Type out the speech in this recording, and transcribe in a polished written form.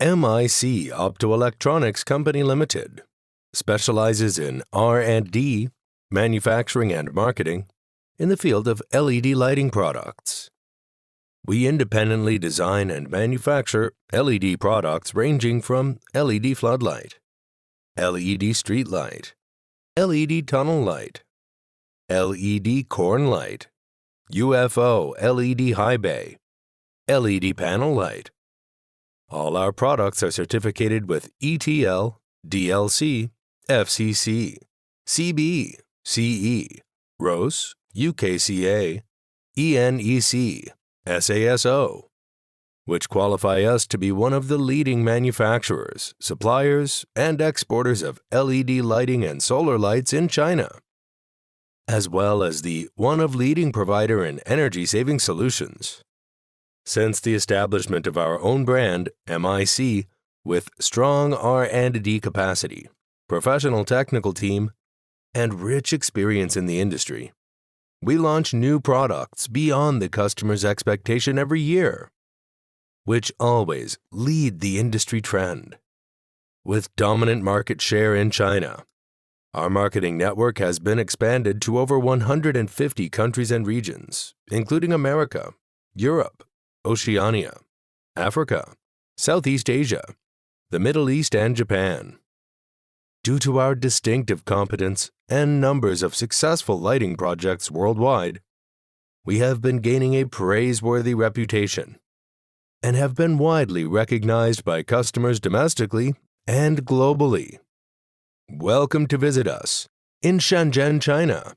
MIC Optoelectronics Company Limited specializes in R&D, manufacturing and marketing in the field of LED lighting products. We independently design and manufacture LED products ranging from LED floodlight, LED street light, LED tunnel light, LED corn light, UFO LED high bay, LED panel light. All our products are certificated with ETL, DLC, FCC, CB, CE, RoHS, UKCA, ENEC, SASO, which qualify us to be one of the leading manufacturers, suppliers, and exporters of LED lighting and solar lights in China, as well as the one of leading provider in energy-saving solutions. Since the establishment of our own brand, MIC, with strong R&D capacity, professional technical team, and rich experience in the industry, we launch new products beyond the customer's expectation every year, which always lead the industry trend. With dominant market share in China, our marketing network has been expanded to over 150 countries and regions, including America, Europe, Oceania, Africa, Southeast Asia, the Middle East, and Japan. Due to our distinctive competence and numbers of successful lighting projects worldwide, we have been gaining a praiseworthy reputation and have been widely recognized by customers domestically and globally. Welcome to visit us in Shenzhen, China.